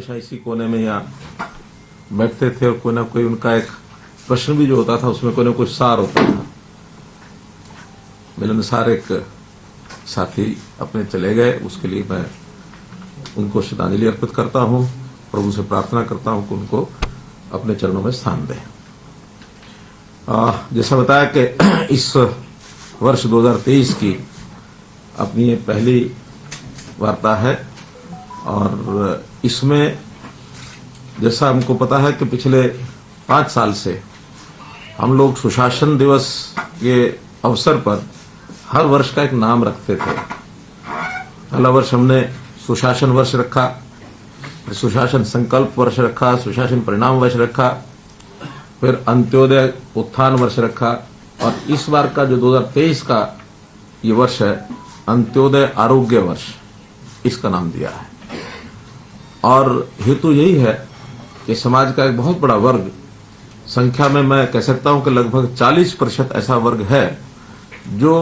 हमेशा इसी कोने में यहाँ बैठते थे और कोई ना कोई उनका एक प्रश्न भी जो होता था उसमें कोई ना कोई सार होता था। मिलनसार एक साथी अपने चले गए, उसके लिए मैं उनको श्रद्धांजलि अर्पित करता हूँ, प्रभु से प्रार्थना करता हूँ कि उनको अपने चरणों में स्थान दें। जैसा बताया कि इस वर्ष 2023 की अपनी ये पहली वार्ता है और इसमें जैसा हमको पता है कि पिछले 5 साल से हम लोग सुशासन दिवस के अवसर पर हर वर्ष का एक नाम रखते थे। पहला वर्ष हमने सुशासन वर्ष रखा, सुशासन संकल्प वर्ष रखा, सुशासन परिणाम वर्ष रखा, फिर अंत्योदय उत्थान वर्ष रखा और इस बार का जो 2023 का ये वर्ष है अंत्योदय आरोग्य वर्ष, इसका नाम दिया है। और हेतु यही है कि समाज का एक बहुत बड़ा वर्ग, संख्या में मैं कह सकता हूं कि लगभग 40% ऐसा वर्ग है जो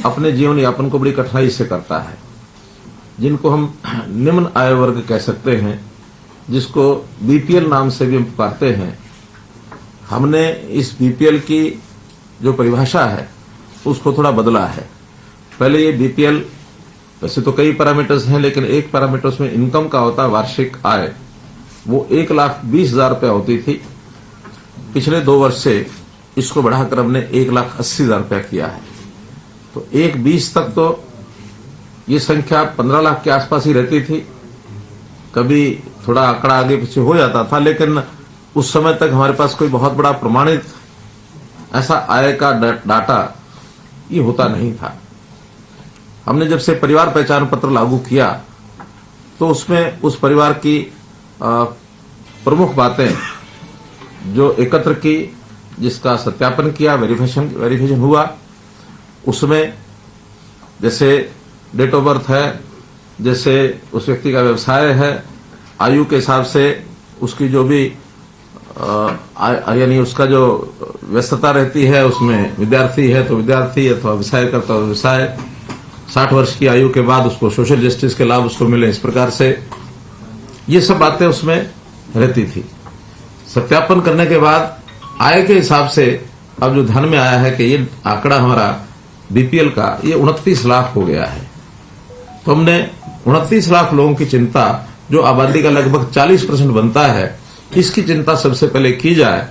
अपने जीवन यापन को बड़ी कठिनाई से करता है, जिनको हम निम्न आय वर्ग कह सकते हैं, जिसको बीपीएल नाम से भी हम पुकारते हैं। हमने इस बीपीएल की जो परिभाषा है उसको थोड़ा बदला है। पहले ये बीपीएल, वैसे तो कई पैरामीटर्स हैं लेकिन एक पैरामीटर उसमें इनकम का होता है, वार्षिक आय, वो 1,20,000 रुपया होती थी। पिछले 2 वर्ष से इसको बढ़ाकर हमने 1,80,000 रुपया किया है। तो 1,20 तक तो ये संख्या 15 लाख के आसपास ही रहती थी, कभी थोड़ा आंकड़ा आगे पीछे हो जाता था, लेकिन उस समय तक हमारे पास कोई बहुत बड़ा प्रमाणित ऐसा आय का डाटा ये होता नहीं था। हमने जब से परिवार पहचान पत्र लागू किया तो उसमें उस परिवार की प्रमुख बातें जो एकत्र की, जिसका सत्यापन किया, वेरिफिकेशन हुआ, उसमें जैसे डेट ऑफ बर्थ है, जैसे उस व्यक्ति का व्यवसाय है, आयु के हिसाब से उसकी जो भी यानी उसका जो व्यस्तता रहती है, उसमें विद्यार्थी है तो विद्यार्थी, अथवा व्यवसाय करता है व्यवसाय, 60 वर्ष की आयु के बाद उसको सोशल जस्टिस के लाभ उसको मिले, इस प्रकार से ये सब बातें उसमें रहती थी। सत्यापन करने के बाद आय के हिसाब से अब जो ध्यान में आया है कि ये आंकड़ा हमारा बीपीएल का ये 29 लाख हो गया है। तो हमने 29 लाख लोगों की चिंता, जो आबादी का लगभग 40% बनता है, इसकी चिंता सबसे पहले की जाए।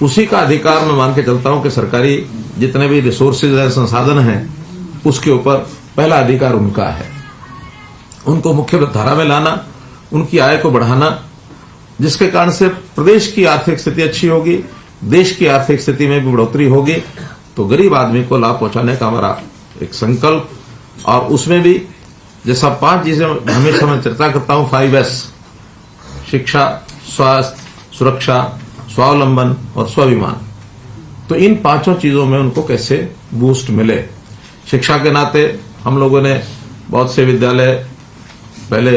उसी का अधिकार मैं मान के चलता हूं कि सरकारी जितने भी रिसोर्सेज हैं, संसाधन हैं, उसके ऊपर पहला अधिकार उनका है। उनको मुख्य धारा में लाना, उनकी आय को बढ़ाना, जिसके कारण से प्रदेश की आर्थिक स्थिति अच्छी होगी, देश की आर्थिक स्थिति में भी बढ़ोतरी होगी, तो गरीब आदमी को लाभ पहुंचाने का हमारा एक संकल्प। और उसमें भी जैसा 5 चीजें हमेशा मैं चर्चा करता हूं, 5S, शिक्षा, स्वास्थ्य, सुरक्षा, स्वावलंबन और स्वाभिमान। तो इन 5 चीजों में उनको कैसे बूस्ट मिले। शिक्षा के नाते हम लोगों ने बहुत से विद्यालय पहले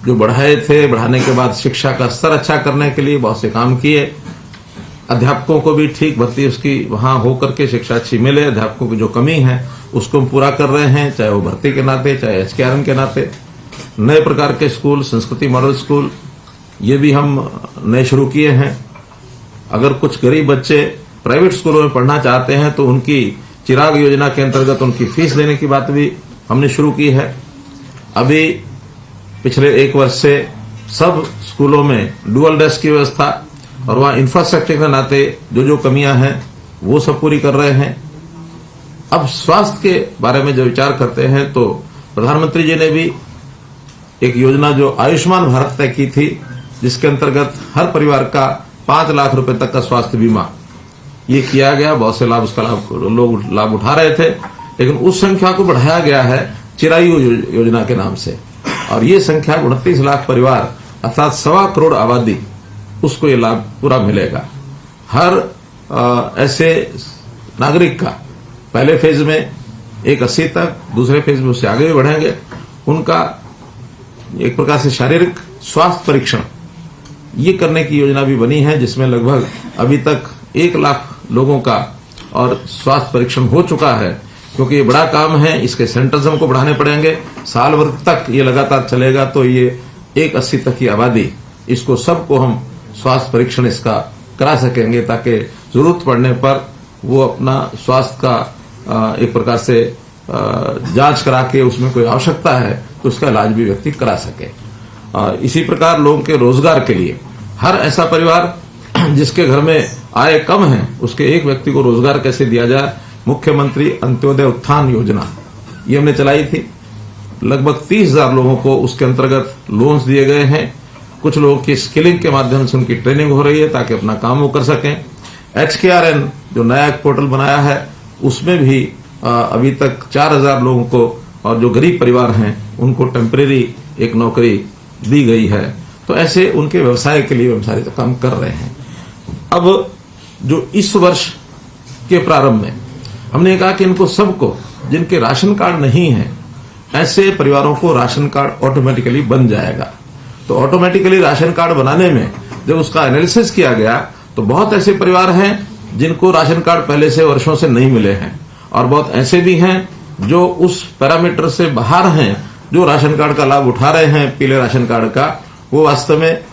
जो बढ़ाए थे, बढ़ाने के बाद शिक्षा का स्तर अच्छा करने के लिए बहुत से काम किए। अध्यापकों को भी ठीक भर्ती उसकी वहां होकर के शिक्षा अच्छी मिले। अध्यापकों की जो कमी है उसको हम पूरा कर रहे हैं, चाहे वो भर्ती के नाते, चाहे HKRM के नाते। नए प्रकार के स्कूल, संस्कृति मॉडल स्कूल, ये भी हम नए शुरू किए हैं। अगर कुछ गरीब बच्चे प्राइवेट स्कूलों में पढ़ना चाहते हैं तो उनकी चिराग योजना के अंतर्गत उनकी फीस देने की बात भी हमने शुरू की है। अभी पिछले 1 वर्ष से सब स्कूलों में डुअल डेस्क की व्यवस्था और वहां इंफ्रास्ट्रक्चर के नाते जो कमियां हैं वो सब पूरी कर रहे हैं। अब स्वास्थ्य के बारे में जो विचार करते हैं तो प्रधानमंत्री जी ने भी एक योजना जो आयुष्मान भारत तय की थी, जिसके अंतर्गत हर परिवार का 5 लाख रुपए तक का स्वास्थ्य बीमा ये किया गया। बहुत से लाभ उसका लोग लाभ उठा रहे थे, लेकिन उस संख्या को बढ़ाया गया है चिरायु योजना के नाम से, और ये संख्या 29 लाख परिवार अर्थात 1.25 करोड़ आबादी, उसको ये लाभ पूरा मिलेगा। हर ऐसे नागरिक का पहले फेज में 1,80 तक, दूसरे फेज में उससे आगे भी बढ़ेंगे, उनका एक प्रकार से शारीरिक स्वास्थ्य परीक्षण ये करने की योजना भी बनी है, जिसमें लगभग अभी तक 1 लाख लोगों का और स्वास्थ्य परीक्षण हो चुका है। क्योंकि ये बड़ा काम है, इसके सेंटर्स हमको बढ़ाने पड़ेंगे, साल भर तक ये लगातार चलेगा तो ये 1,80 तक की आबादी इसको सबको हम स्वास्थ्य परीक्षण इसका करा सकेंगे, ताकि जरूरत पड़ने पर वो अपना स्वास्थ्य का एक प्रकार से जांच करा के उसमें कोई आवश्यकता है तो उसका इलाज भी व्यक्ति करा सके। इसी प्रकार लोगों के रोजगार के लिए हर ऐसा परिवार जिसके घर में आय कम है उसके एक व्यक्ति को रोजगार कैसे दिया जाए, मुख्यमंत्री अंत्योदय उत्थान योजना ये हमने चलाई थी। लगभग 30,000 लोगों को उसके अंतर्गत लोन्स दिए गए हैं। कुछ लोगों की स्किलिंग के माध्यम से उनकी ट्रेनिंग हो रही है ताकि अपना काम वो कर सकें। HKRN जो नया एक पोर्टल बनाया है उसमें भी अभी तक 4,000 लोगों को और जो गरीब परिवार हैं उनको टेम्परेरी एक नौकरी दी गई है। तो ऐसे उनके व्यवसाय के लिए हम सारे काम कर रहे हैं। अब जो इस वर्ष के प्रारंभ में हमने कहा कि इनको सबको जिनके राशन कार्ड नहीं है ऐसे परिवारों को राशन कार्ड ऑटोमेटिकली बन जाएगा। तो ऑटोमेटिकली राशन कार्ड बनाने में जब उसका एनालिसिस किया गया तो बहुत ऐसे परिवार हैं जिनको राशन कार्ड पहले से वर्षों से नहीं मिले हैं और बहुत ऐसे भी हैं जो उस पैरामीटर से बाहर हैं, जो राशन कार्ड का लाभ उठा रहे हैं पीले राशन कार्ड का, वो वास्तव में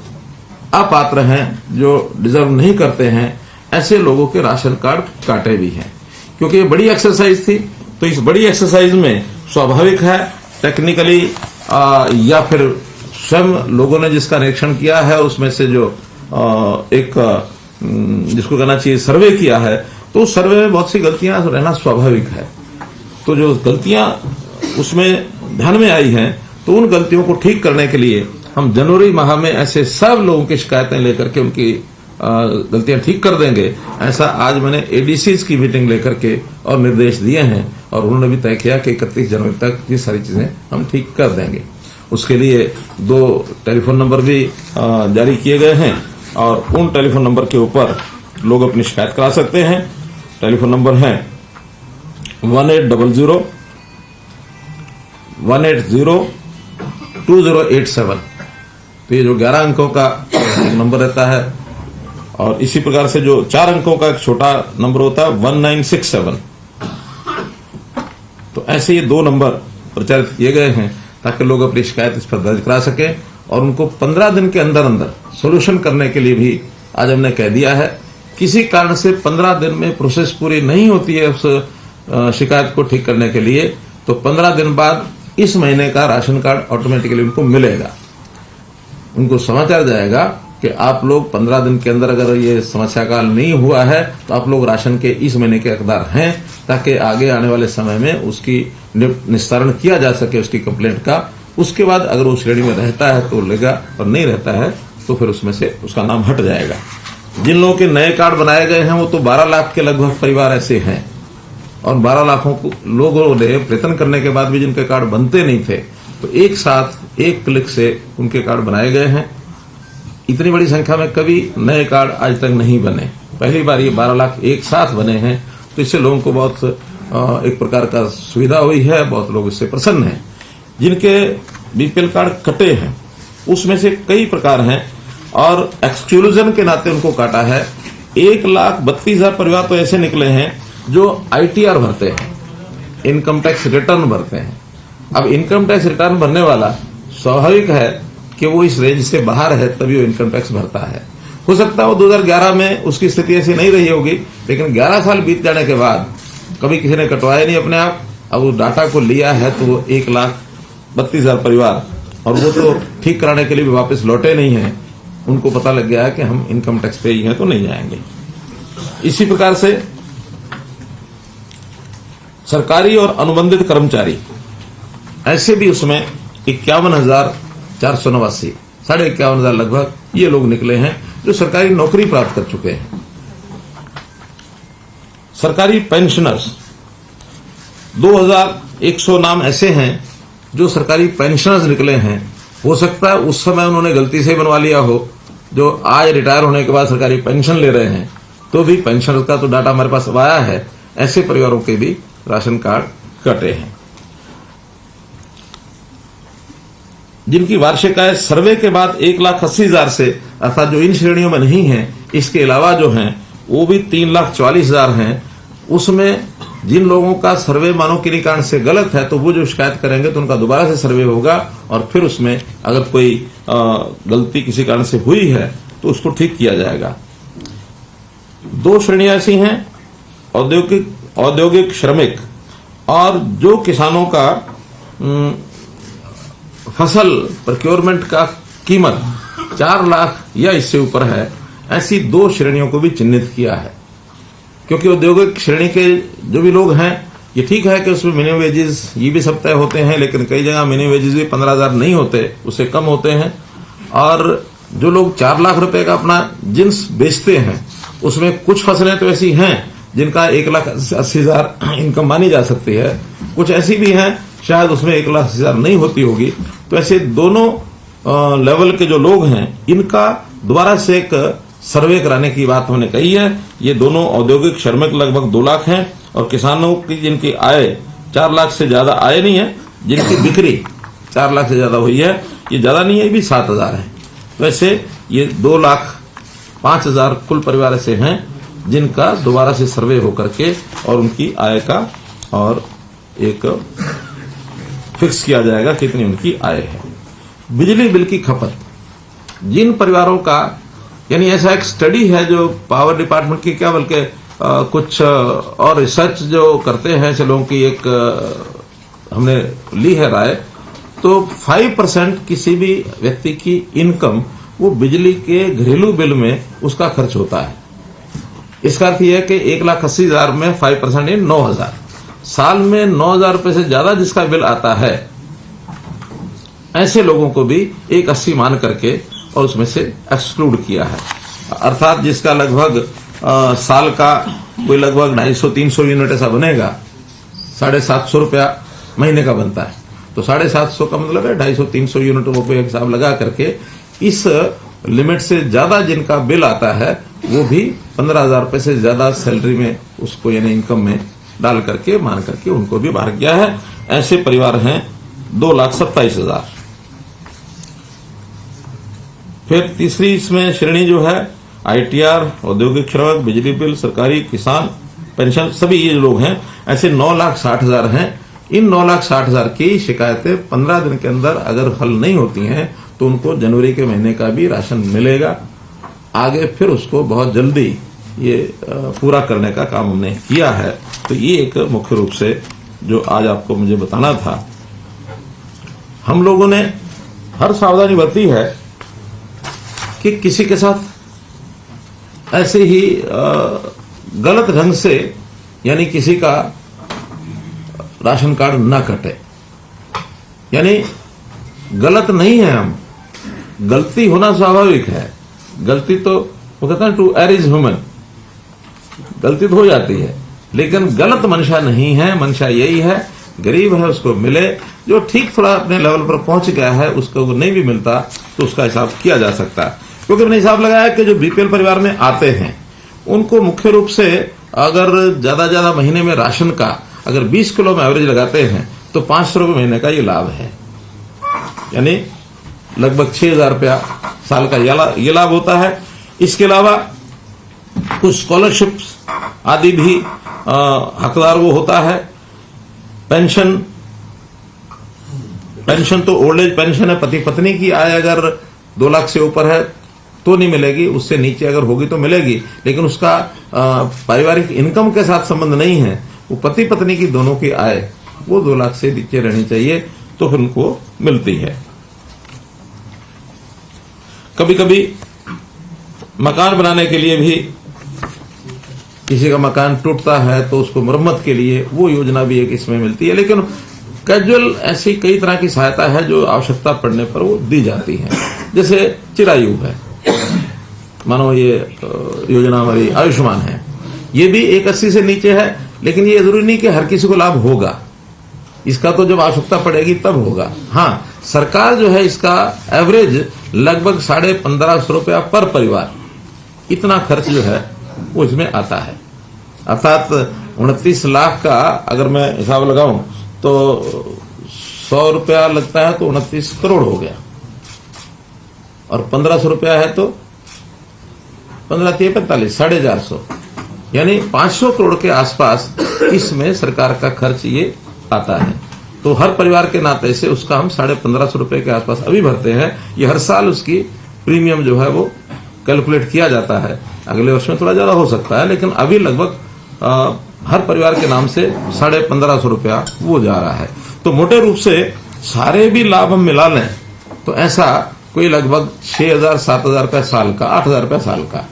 अपात्र हैं, जो डिजर्व नहीं करते हैं। ऐसे लोगों के राशन कार्ड काटे भी हैं। क्योंकि ये बड़ी एक्सरसाइज थी, तो इस बड़ी एक्सरसाइज में स्वाभाविक है टेक्निकली या फिर स्वयं लोगों ने जिसका निरीक्षण किया है उसमें से जो एक जिसको कहना चाहिए सर्वे किया है, तो उस सर्वे में बहुत सी गलतियां रहना स्वाभाविक है। तो जो गलतियां उसमें ध्यान में आई हैं तो उन गलतियों को ठीक करने के लिए हम जनवरी माह में ऐसे सब लोगों की शिकायतें लेकर के उनकी गलतियां ठीक कर देंगे। ऐसा आज मैंने एडीसीज की मीटिंग लेकर के और निर्देश दिए हैं और उन्होंने भी तय किया कि 31 जनवरी तक ये सारी चीजें हम ठीक कर देंगे। उसके लिए 2 टेलीफोन नंबर भी जारी किए गए हैं और उन टेलीफोन नंबर के ऊपर लोग अपनी शिकायत करा सकते हैं। टेलीफोन नंबर है 1800 180 2087। तो ये जो 11 अंकों का नंबर रहता है और इसी प्रकार से जो 4 अंकों का एक छोटा नंबर होता है 1967। तो ऐसे ये 2 नंबर प्रचारित किए गए हैं ताकि लोग अपनी शिकायत इस पर दर्ज करा सकें और उनको 15 दिन के अंदर अंदर सोल्यूशन करने के लिए भी आज हमने कह दिया है। किसी कारण से 15 दिन में प्रोसेस पूरी नहीं होती है उस शिकायत को ठीक करने के लिए, तो 15 दिन बाद इस महीने का राशन कार्ड ऑटोमेटिकली उनको मिलेगा। उनको समाचार जाएगा कि आप लोग 15 दिन के अंदर अगर ये समस्या काल नहीं हुआ है तो आप लोग राशन के इस महीने के हकदार हैं, ताकि आगे आने वाले समय में उसकी निस्तारण किया जा सके उसकी कंप्लेंट का। उसके बाद अगर वो श्रेणी में रहता है तो लेगा और नहीं रहता है तो फिर उसमें से उसका नाम हट जाएगा। जिन लोगों के नए कार्ड बनाए गए हैं वो तो 12 लाख के लगभग परिवार ऐसे हैं और 12 लाखों को लोगों ने प्रयत्न करने के बाद भी जिनके कार्ड बनते नहीं थे तो एक साथ एक क्लिक से उनके कार्ड बनाए गए हैं। इतनी बड़ी संख्या में कभी नए कार्ड आज तक नहीं बने, पहली बार ये 12 लाख एक साथ बने हैं। तो इससे लोगों को बहुत एक प्रकार का सुविधा हुई है, बहुत लोग इससे प्रसन्न हैं। जिनके बीपीएल कार्ड कटे हैं उसमें से कई प्रकार हैं और एक्सक्लूजन के नाते उनको काटा है। 1,32,000 परिवार तो ऐसे निकले हैं जो ITR भरते हैं, इनकम टैक्स रिटर्न भरते हैं। अब इनकम टैक्स रिटर्न भरने वाला स्वाभाविक है कि वो इस रेंज से बाहर है तभी वो इनकम टैक्स भरता है। हो सकता है वो 2011 में उसकी स्थिति ऐसी नहीं रही होगी, लेकिन 11 साल बीत जाने के बाद कभी किसी ने कटवाया नहीं अपने आप। अब उस डाटा को लिया है तो वो 1,32,000 परिवार और वो तो ठीक कराने के लिए भी वापस लौटे नहीं है। उनको पता लग गया है कि हम इनकम टैक्स पे ही हैं तो नहीं जाएंगे। इसी प्रकार से सरकारी और अनुबंधित कर्मचारी ऐसे भी उसमें 51,489 51,500 लगभग ये लोग निकले हैं जो सरकारी नौकरी प्राप्त कर चुके हैं। सरकारी पेंशनर्स 2,100 नाम ऐसे हैं जो सरकारी पेंशनर्स निकले हैं। हो सकता है उस समय उन्होंने गलती से बनवा लिया हो, जो आज रिटायर होने के बाद सरकारी पेंशन ले रहे हैं, तो भी पेंशनर्स का तो डाटा हमारे पास आया है। ऐसे परिवारों के भी राशन कार्ड कटे हैं। जिनकी वार्षिक आय सर्वे के बाद 1,80,000 से अर्थात जो इन श्रेणियों में नहीं है, इसके अलावा जो हैं वो भी 3,44,000 हैं। उसमें जिन लोगों का सर्वे मानो किन्हीं कारण से गलत है तो वो जो शिकायत करेंगे तो उनका दोबारा से सर्वे होगा और फिर उसमें अगर कोई गलती किसी कारण से हुई है तो उसको ठीक किया जाएगा। 2 श्रेणियां ऐसी हैं, औद्योगिक श्रमिक और जो किसानों का फसल प्रोक्योरमेंट का कीमत 4 लाख या इससे ऊपर है, ऐसी 2 श्रेणियों को भी चिन्हित किया है। क्योंकि औद्योगिक श्रेणी के जो भी लोग हैं, ये ठीक है कि उसमें मिनिमम वेजेस ये भी सब तय होते हैं, लेकिन कई जगह मिनिमम वेजेस भी 15,000 नहीं होते, उससे कम होते हैं। और जो लोग 4 लाख रुपए का अपना जिन्स बेचते हैं, उसमें कुछ फसलें तो ऐसी हैं जिनका 1,80,000 इनकम मानी जा सकती है, कुछ ऐसी भी हैं शायद उसमें 1,80,000 नहीं होती होगी। तो ऐसे दोनों लेवल के जो लोग हैं, इनका दोबारा से एक सर्वे कराने की बात हमने कही है। ये दोनों औद्योगिक श्रमिक लगभग 2 लाख हैं और किसानों की जिनकी आय 4 लाख से ज्यादा आय नहीं है, जिनकी बिक्री 4 लाख से ज्यादा हुई है, ये ज्यादा नहीं है, ये भी 7,000 है। तो ऐसे ये 2,05,000 कुल परिवार ऐसे हैं जिनका दोबारा से सर्वे होकर के और उनकी आय का और एक फिक्स किया जाएगा कितनी उनकी आय है। बिजली बिल की खपत, जिन परिवारों का, यानी ऐसा एक स्टडी है जो पावर डिपार्टमेंट की क्या बल्कि कुछ और रिसर्च जो करते हैं ऐसे लोगों की एक हमने ली है राय, तो 5% किसी भी व्यक्ति की इनकम वो बिजली के घरेलू बिल में उसका खर्च होता है। इसका अर्थ यह है कि 1,80,000 में 5% है 9,000। साल में 9,000 रुपए से ज्यादा जिसका बिल आता है, ऐसे लोगों को भी 1,80 मान करके और उसमें से एक्सक्लूड किया है। अर्थात जिसका लगभग साल का कोई लगभग 250-300 यूनिट ऐसा बनेगा, 750 रुपया महीने का बनता है, तो 750 का मतलब है 250-300 यूनिट को हिसाब लगा करके इस लिमिट से ज्यादा जिनका बिल आता है वो भी 15,000 रुपए से ज्यादा सैलरी में उसको यानी इनकम में डाल करके मान करके उनको भी बाहर किया है। ऐसे परिवार हैं 2,27,000। फिर तीसरी इसमें श्रेणी जो है ITR, औद्योगिक श्रमिक, बिजली बिल, सरकारी, किसान, पेंशन, सभी ये लोग हैं, ऐसे 9,60,000 हैं। इन 9,60,000 की शिकायतें 15 दिन के अंदर अगर हल नहीं होती हैं तो उनको जनवरी के महीने का भी राशन मिलेगा। आगे फिर उसको बहुत जल्दी ये पूरा करने का काम हमने किया है। तो ये एक मुख्य रूप से जो आज आपको मुझे बताना था। हम लोगों ने हर सावधानी बरती है कि किसी के साथ ऐसे ही गलत ढंग से यानी किसी का राशन कार्ड ना कटे। यानी गलत नहीं है हम, गलती होना स्वाभाविक है, गलती तो वो कहते हैं टू एयर इज ह्यूमन, गलती तो हो जाती है, लेकिन गलत मंशा नहीं है। मंशा यही है गरीब है उसको मिले, जो ठीक थोड़ा अपने लेवल पर पहुंच गया है उसको नहीं भी मिलता तो उसका हिसाब किया जा सकता है। क्योंकि मैंने हिसाब लगाया कि जो बीपीएल परिवार में आते हैं उनको मुख्य रूप से अगर ज्यादा महीने में राशन का अगर 20 किलो में एवरेज लगाते हैं तो 500 रुपये महीने का ये लाभ है, यानी लगभग 6,000 रुपया साल का ये लाभ होता है। इसके अलावा कुछ स्कॉलरशिप आदि भी हकदार वो होता है। पेंशन तो ओल्ड एज पेंशन है, पति पत्नी की आय अगर 2 लाख से ऊपर है तो नहीं मिलेगी, उससे नीचे अगर होगी तो मिलेगी, लेकिन उसका पारिवारिक इनकम के साथ संबंध नहीं है। वो पति पत्नी की दोनों की आय वो 2 लाख से नीचे रहनी चाहिए तो फिर उनको मिलती है। कभी कभी मकान बनाने के लिए भी किसी का मकान टूटता है तो उसको मरम्मत के लिए वो योजना भी एक इसमें मिलती है। लेकिन कैजुअल ऐसी कई तरह की सहायता है जो आवश्यकता पड़ने पर वो दी जाती है। जैसे चिरायु है, मानो ये योजना हमारी आयुष्मान है, ये भी 1,80 से नीचे है, लेकिन ये जरूरी नहीं कि हर किसी को लाभ होगा, इसका तो जब आवश्यकता पड़ेगी तब होगा। हाँ, सरकार जो है इसका एवरेज लगभग 1550 रुपया पर परिवार इतना खर्च जो है वो इसमें आता है। अर्थात 29 लाख का अगर मैं हिसाब लगाऊं तो 100 रुपया लगता है तो 29 करोड़ हो गया, और 1500 रुपया है तो 15 45 450, यानी 500 करोड़ के आसपास इसमें सरकार का खर्च ये आता है। तो हर परिवार के नाते से उसका हम 1550 रुपए के आसपास अभी भरते हैं। ये हर साल उसकी प्रीमियम जो है वो कैलकुलेट किया जाता है। अगले वर्ष में थोड़ा ज्यादा हो सकता है, लेकिन अभी लगभग हर परिवार के नाम से 1550 रुपया वो जा रहा है। तो मोटे रूप से सारे भी लाभ हम मिला लें तो ऐसा कोई लगभग 6000 7000 रुपया साल का, 8000 रुपया साल का,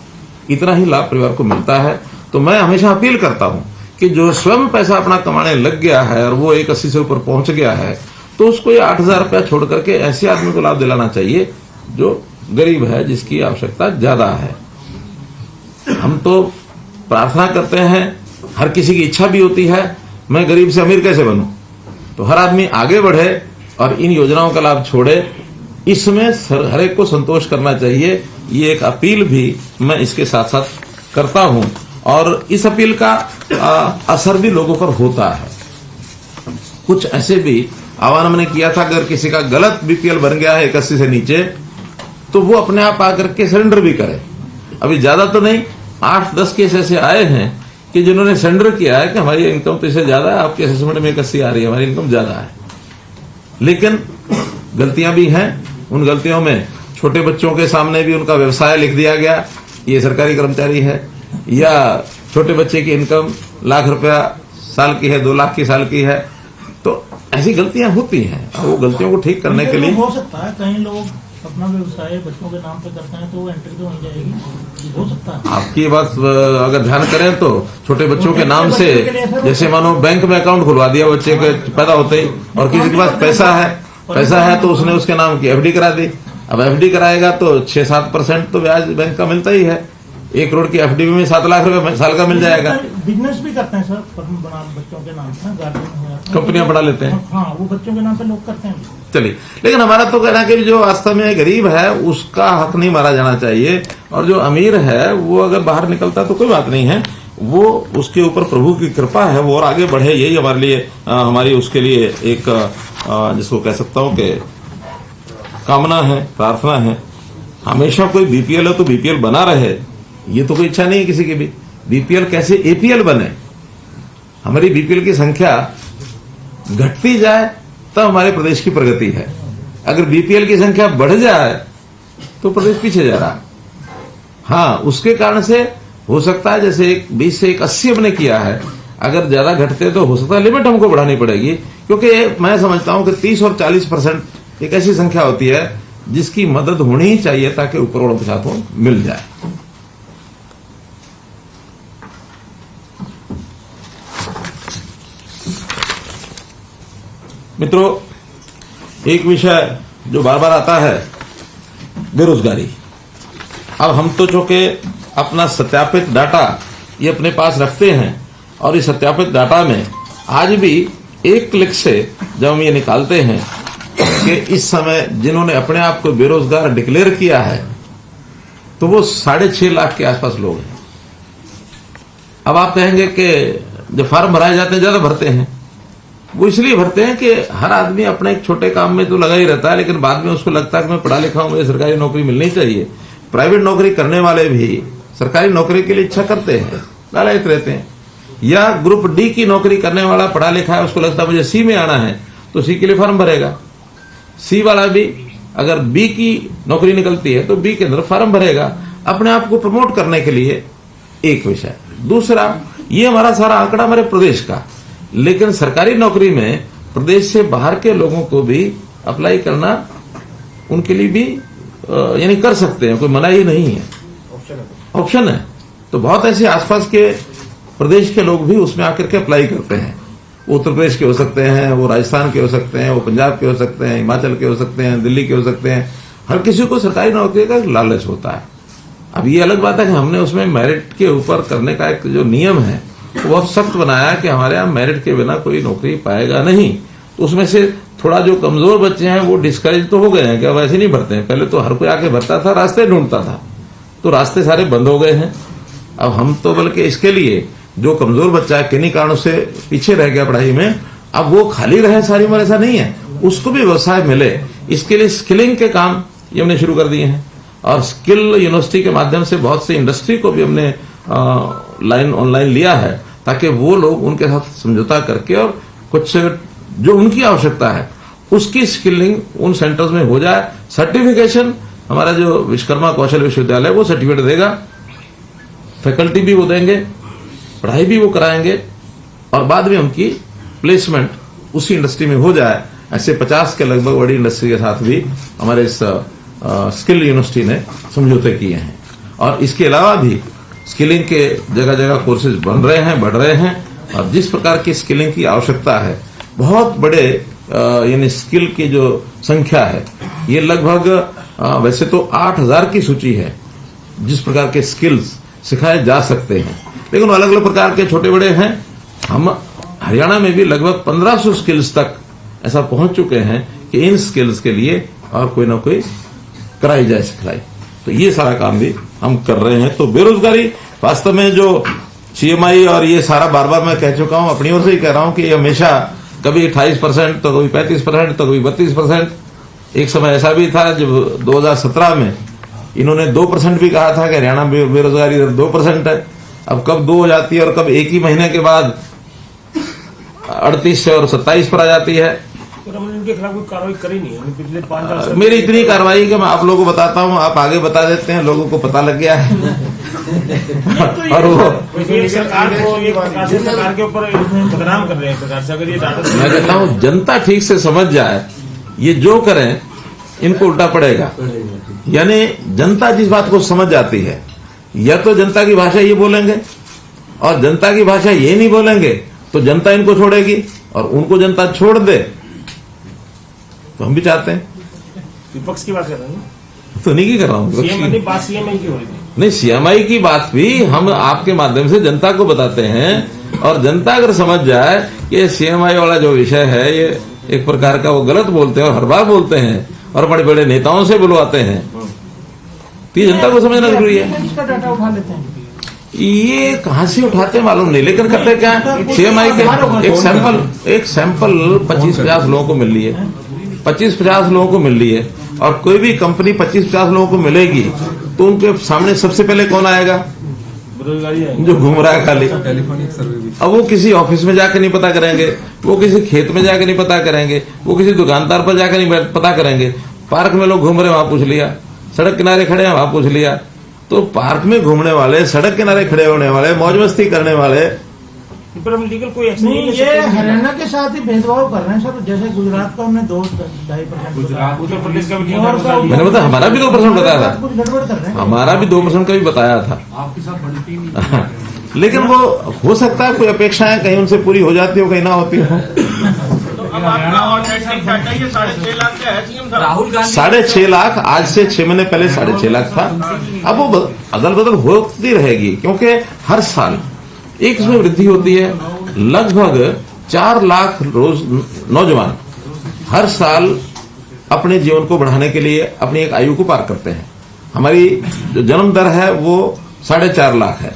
इतना ही लाभ परिवार को मिलता है। तो मैं हमेशा अपील करता हूं कि जो स्वयं पैसा अपना कमाने लग गया है और वो 180 से ऊपर पहुंच गया है, तो उसको ये 8000 रुपया छोड़ करके ऐसे आदमी को लाभ दिलाना चाहिए जो गरीब है, जिसकी आवश्यकता ज्यादा है। हम तो प्रार्थना करते हैं, हर किसी की इच्छा भी होती है मैं गरीब से अमीर कैसे बनूं, तो हर आदमी आगे बढ़े और इन योजनाओं का लाभ छोड़े, इसमें हर एक को संतोष करना चाहिए। ये एक अपील भी मैं इसके साथ साथ करता हूं और इस अपील का असर भी लोगों पर होता है। कुछ ऐसे भी आह्वान हमने किया था, अगर किसी का गलत बीपीएल बन गया है 81 से नीचे, तो वो अपने आप आकर के सरेंडर भी करे। अभी ज्यादा तो नहीं, 8-10 केस ऐसे आए हैं कि जिन्होंने सरेंडर किया है कि हमारी इनकम तो इससे ज्यादा है, आपके असेसमेंट में 81 आ रही है, हमारी इनकम ज्यादा है। लेकिन गलतियां भी हैं। उन गलतियों में छोटे बच्चों के सामने भी उनका व्यवसाय लिख दिया गया, ये सरकारी कर्मचारी है, या छोटे बच्चे की इनकम लाख रुपया साल की है, 2 लाख की साल की है। तो ऐसी गलतियां होती हैं, वो गलतियों को ठीक करने के लिए हो सकता है कई लोग अपना व्यवसाय बच्चों के नाम पे करते हैं तो वो एंट्री तो हो जाएगी, हो सकता है। आपकी बात अगर ध्यान करें तो छोटे बच्चों के नाम से, जैसे मानो बैंक में अकाउंट खुलवा दिया बच्चे के पैदा होते ही, और किसी के पास पैसा है तो उसने उसके नाम की एफडी करा दी। अब एफडी कराएगा तो 6-7% तो ब्याज बैंक का मिलता ही है। 1 करोड़ की एफडी में 7 लाख रुपए साल का मिल जाएगा। बिजनेस भी करते हैं सर, बना बच्चों के नाम से गार्डन कंपनियां बढ़ा लेते हैं। हाँ, वो बच्चों के नाम पे लोग करते हैं। चलिए, लेकिन हमारा तो कहना है कि जो वास्तव में गरीब है उसका हक नहीं मारा जाना चाहिए, और जो अमीर है वो अगर बाहर निकलता तो कोई बात नहीं है, वो उसके ऊपर प्रभु की कृपा है, वो और आगे बढ़े, यही हमारे लिए हमारी उसके लिए एक जिसको कह सकता हूं कि कामना है, प्रार्थना है। हमेशा कोई बीपीएल हो तो बीपीएल बना रहे, ये तो कोई इच्छा नहीं है किसी की भी। बीपीएल कैसे एपीएल बने, हमारी बीपीएल की संख्या घटती जाए तब हमारे प्रदेश की प्रगति है। अगर बीपीएल की संख्या बढ़ जाए तो प्रदेश पीछे जा रहा है। हाँ, उसके कारण से हो सकता है जैसे 20 से 80 हमने किया है, अगर ज्यादा घटते तो हो सकता है लिमिट हमको बढ़ानी पड़ेगी, क्योंकि मैं समझता हूं कि 30 और 40% एक ऐसी संख्या होती है जिसकी मदद होनी ही चाहिए ताकि ऊपर वालों के साथ वो मिल जाए। मित्रों, एक विषय जो बार बार आता है, बेरोजगारी। अब हम तो चूंकि अपना सत्यापित डाटा ये अपने पास रखते हैं, और इस सत्यापित डाटा में आज भी एक क्लिक से जब हम ये निकालते हैं कि इस समय जिन्होंने अपने आप को बेरोजगार डिक्लेयर किया है तो वो 6.5 लाख के आसपास लोग हैं। अब आप कहेंगे कि जब फॉर्म भराए जाते हैं ज्यादा भरते हैं, वो इसलिए भरते हैं कि हर आदमी अपने एक छोटे काम में तो लगा ही रहता है, लेकिन बाद में उसको लगता है कि मैं पढ़ा लिखा हूं, मुझे सरकारी नौकरी मिलनी चाहिए। प्राइवेट नौकरी करने वाले भी सरकारी नौकरी के लिए इच्छा करते हैं, लालयित रहते हैं। या ग्रुप डी की नौकरी करने वाला पढ़ा लिखा है, उसको लगता है मुझे सी में आना है तो सी के लिए फॉर्म भरेगा। सी वाला भी अगर बी की नौकरी निकलती है तो बी के अंदर फॉर्म भरेगा, अपने आप को प्रमोट करने के लिए। एक विषय। दूसरा, ये हमारा सारा आंकड़ा हमारे प्रदेश का, लेकिन सरकारी नौकरी में प्रदेश से बाहर के लोगों को भी अप्लाई करना उनके लिए भी यानी कर सकते हैं, कोई मनाही नहीं है, ऑप्शन है। तो बहुत ऐसे आसपास के प्रदेश के लोग भी उसमें आकर के अप्लाई करते हैं। वो उत्तर प्रदेश के हो सकते हैं, वो राजस्थान के हो सकते हैं, वो पंजाब के हो सकते हैं, हिमाचल के हो सकते हैं, दिल्ली के हो सकते हैं। हर किसी को सरकारी नौकरी का लालच होता है। अब ये अलग बात है कि हमने उसमें मेरिट के ऊपर करने का एक जो नियम है वो बहुत सख्त बनाया कि हमारे यहाँ मेरिट के बिना कोई नौकरी पाएगा नहीं। तो उसमें से थोड़ा जो कमजोर बच्चे हैं वो डिस्करेज तो हो गए हैं कि अब ऐसे नहीं भरते हैं। पहले तो हर कोई आके भरता था, रास्ते ढूंढता था, तो रास्ते सारे बंद हो गए हैं। अब हम तो बल्कि इसके लिए जो कमजोर बच्चा है, किन्हीं कारणों से पीछे रह गया पढ़ाई में, अब वो खाली रहे सारी उम्र, ऐसा नहीं है, उसको भी व्यवसाय मिले, इसके लिए स्किलिंग के काम ये हमने शुरू कर दिए हैं। और स्किल यूनिवर्सिटी के माध्यम से बहुत सी इंडस्ट्री को भी हमने लाइन ऑनलाइन लिया है ताकि वो लोग उनके साथ समझौता करके और कुछ जो उनकी आवश्यकता है उसकी स्किलिंग उन सेंटर्स में हो जाए। सर्टिफिकेशन हमारा जो विश्वकर्मा कौशल विश्वविद्यालय वो सर्टिफिकेट देगा, फैकल्टी भी वो देंगे, पढ़ाई भी वो कराएंगे और बाद में उनकी प्लेसमेंट उसी इंडस्ट्री में हो जाए। ऐसे 50 के लगभग बड़ी इंडस्ट्री के साथ भी हमारे इस स्किल यूनिवर्सिटी ने समझौते किए हैं। और इसके अलावा भी स्किलिंग के जगह जगह कोर्सेज बन रहे हैं, बढ़ रहे हैं और जिस प्रकार की स्किलिंग की आवश्यकता है, बहुत बड़े यानी स्किल की जो संख्या है ये लगभग वैसे तो 8000 की सूची है जिस प्रकार के स्किल्स सिखाए जा सकते हैं, लेकिन अलग अलग प्रकार के छोटे बड़े हैं। हम हरियाणा में भी लगभग 1500 स्किल्स तक ऐसा पहुंच चुके हैं कि इन स्किल्स के लिए और कोई ना कोई कराई जाए सिखलाई। तो ये सारा काम भी हम कर रहे हैं। तो बेरोजगारी वास्तव में जो CMI और ये सारा बार बार मैं कह चुका हूं, अपनी ओर से ही कह रहा हूं कि ये हमेशा कभी 28% तो कभी 35% तो कभी 32%। एक समय ऐसा भी था जब 2017 में इन्होंने 2% भी कहा था कि हरियाणा बेरोजगारी दर 2% है। अब कब 2 हो जाती है और कब एक ही महीने के बाद 38 से और 27 पर आ जाती है। इनके खिलाफ कोई कार्रवाई करी नहीं है पिछले 5 साल। मेरी इतनी कार्रवाई कि मैं आप लोगों को बताता हूं, आप आगे बता देते हैं, लोगों को पता लग गया है। और वो सरकार के ऊपर बदनाम कर रहे हैं प्रकार से। अगर ये मैं कहता हूं जनता ठीक से समझ जाए, ये जो करें इनको उल्टा पड़ेगा। यानी जनता जिस बात को समझ जाती है, या तो जनता की भाषा ये बोलेंगे और जनता की भाषा ये नहीं बोलेंगे तो जनता इनको छोड़ेगी और उनको जनता छोड़ दे तो हम भी चाहते हैं। विपक्ष की बात कर रहे हैं तो नहीं की कर रहा हूँ, बात CMI की हो रही थी। नहीं, CMI की बात भी हम आपके माध्यम से जनता को बताते हैं और जनता अगर समझ जाए कि CMI वाला जो विषय है ये एक प्रकार का वो गलत बोलते हैं और हर बार बोलते हैं और बड़े बड़े नेताओं से बुलवाते हैं, तो ये जनता को समझना जरूरी है। इसका डाटा उठा लेते हैं, ये कहां से उठाते मालूम नहीं, लेकिन करते क्या है, CMI के एक सैंपल 25-50 लोगों को मिल रही है, 25-50 लोगों को मिल रही है और कोई भी कंपनी 25-50 लोगों को मिलेगी तो उनके सामने सबसे पहले कौन आएगा? जो घूम रहा है खाली। टेलीफोनिक सर्वे भी। अब वो किसी ऑफिस में जाकर नहीं पता करेंगे, वो किसी खेत में जाकर नहीं पता करेंगे, वो किसी दुकानदार पर जाकर नहीं पता करेंगे। पार्क में लोग घूम रहे हैं वहां पूछ लिया, सड़क किनारे खड़े हैं वहां पूछ लिया। तो पार्क में घूमने वाले, सड़क किनारे खड़े होने वाले, मौज मस्ती करने वाले, पर हम लीगल कोई एक्शन नहीं, ये हरियाणा के साथ ही भेदभाव कर रहे हैं सर। जैसे गुजरात का हमने 2-2.5% गुजरात उत्तर प्रदेश का भी मैंने बताया हमारा भी 2% बताया था, कुछ गड़बड़ कर रहे हैं। हमारा भी 2% का भी बताया था। आपके साथ बनती नहीं। लेकिन वो हो सकता है कोई अपेक्षाएं कहीं उनसे पूरी हो जाती हो, कहीं ना होती हो। राहुल गांधी 6.5 लाख, आज से 6 महीने पहले 6.5 लाख था। अब वो अदल बदल होती रहेगी क्योंकि हर साल एक इसमें वृद्धि होती है। लगभग 4 लाख रोज नौजवान हर साल अपने जीवन को बढ़ाने के लिए अपनी एक आयु को पार करते हैं। हमारी जो जन्म दर है वो 4.5 लाख है।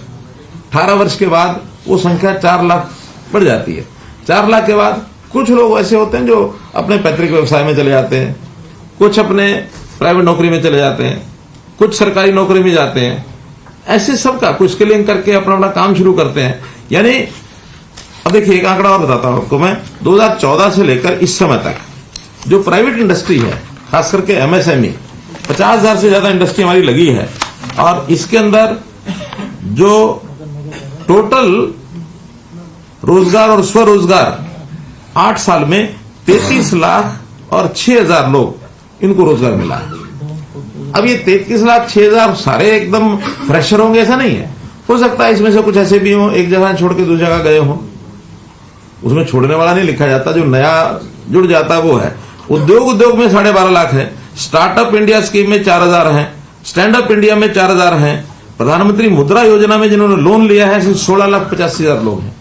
18 वर्ष के बाद वो संख्या 4 लाख बढ़ जाती है। 4 लाख के बाद कुछ लोग ऐसे होते हैं जो अपने पैतृक व्यवसाय में चले जाते हैं, कुछ अपने प्राइवेट नौकरी में चले जाते हैं, कुछ सरकारी नौकरी में जाते हैं। ऐसे सबका कुछ स्किलिंग करके अपना अपना काम शुरू करते हैं। यानी अब देखिए एक आंकड़ा और बताता हूं आपको मैं, 2014 से लेकर इस समय तक जो प्राइवेट इंडस्ट्री है, खास करके MSME, 50,000 से ज्यादा इंडस्ट्री हमारी लगी है और इसके अंदर जो टोटल रोजगार और स्वरोजगार 8 साल में 33 लाख और 6,000 लोग इनको रोजगार मिला है। अब ये 33 लाख 6,000 सारे एकदम फ्रेशर होंगे ऐसा नहीं है, हो सकता है इसमें से कुछ ऐसे भी हों एक जगह छोड़ के दूसरी जगह गए हों, उसमें छोड़ने वाला नहीं लिखा जाता, जो नया जुड़ जाता है वो है। उद्योग में 12.5 लाख है, स्टार्टअप इंडिया स्कीम में 4,000 है, स्टैंड अप इंडिया में 4,000 है, प्रधानमंत्री मुद्रा योजना में जिन्होंने लोन लिया है 16,85,000 लोग हैं।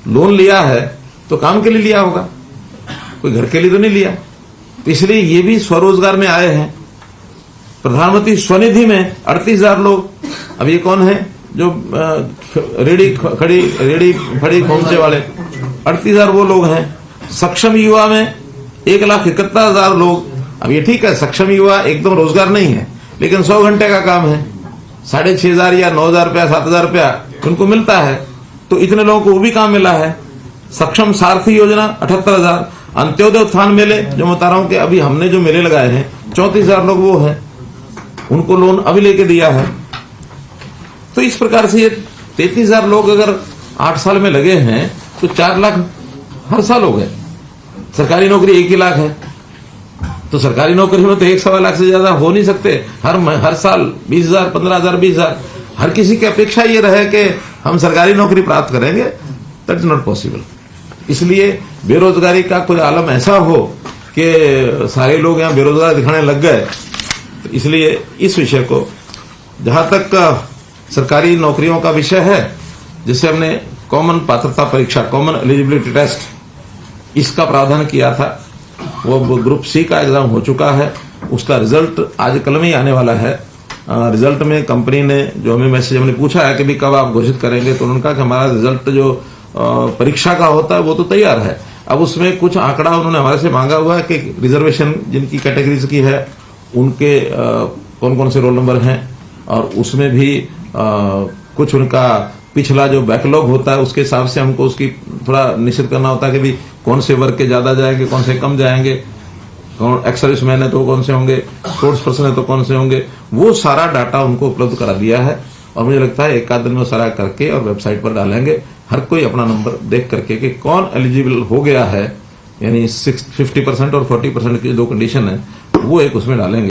लोन लिया है तो काम के लिए लिया होगा, कोई घर के लिए तो नहीं लिया, तो इसलिए ये भी स्वरोजगार में आए हैं। प्रधानमंत्री स्वनिधि में 38,000 लोग। अब ये कौन है जो रेडी फड़ी खोमचे वाले, 38,000 वो लोग हैं। सक्षम युवा में 1,71,000 लोग। अब ये ठीक है, सक्षम युवा एकदम रोजगार नहीं है, लेकिन 100 घंटे का काम है, 6,500 या 9,000 रुपया 7,000 रुपया उनको मिलता है। तो इतने लोगों को वो भी काम मिला है। सक्षम सारथी योजना 78,000, अंत्योदय उत्थान मेले जो मैं बता रहा हूं कि अभी हमने जो मेले लगाए हैं 34,000 लोग वो हैं, उनको लोन अभी लेके दिया है। तो इस प्रकार से ये 33,000 लोग अगर 8 साल में लगे हैं तो 4 लाख हर साल हो गए। सरकारी नौकरी 1 ही लाख है, तो सरकारी नौकरी में तो 1.25 लाख से ज्यादा हो नहीं सकते। हर साल 20,000, 15,000, 20,000, हर किसी की अपेक्षा ये रहे कि हम सरकारी नौकरी प्राप्त करेंगे, दैट इज नॉट पॉसिबल। इसलिए बेरोजगारी का कोई आलम ऐसा हो कि सारे लोग यहां बेरोजगार दिखाने लग गए, तो इसलिए इस विषय को, जहां तक सरकारी नौकरियों का विषय है, जिसे हमने कॉमन पात्रता परीक्षा, कॉमन एलिजिबिलिटी टेस्ट, इसका प्रावधान किया था, वो ग्रुप सी का एग्जाम हो चुका है। उसका रिजल्ट आज कल में ही आने वाला है। रिजल्ट में कंपनी ने जो हमें मैसेज हमने पूछा है कि भी कब आप घोषित करेंगे, तो उन्होंने कहा कि हमारा रिजल्ट जो परीक्षा का होता है वो तो तैयार है। अब उसमें कुछ आंकड़ा उन्होंने हमारे से मांगा हुआ है कि रिजर्वेशन जिनकी कैटेगरीज की है उनके कौन कौन से रोल नंबर हैं, और उसमें भी कुछ उनका पिछला जो बैकलॉग होता है उसके हिसाब से हमको उसकी थोड़ा निश्चित करना होता है कि भी कौन से वर्ग के ज्यादा जाएंगे, कौन से कम जाएंगे, कौन एक्स सर्विस मैन है तो कौन से होंगे, स्पोर्ट्स पर्सन है तो कौन से होंगे। वो सारा डाटा उनको उपलब्ध करा दिया है, और मुझे लगता है 1 आध दिन में सारा करके और वेबसाइट पर डालेंगे। हर कोई अपना नंबर देख करके कि कौन एलिजिबल हो गया है, यानी 50% और 40% की जो कंडीशन है वो एक उसमें डालेंगे।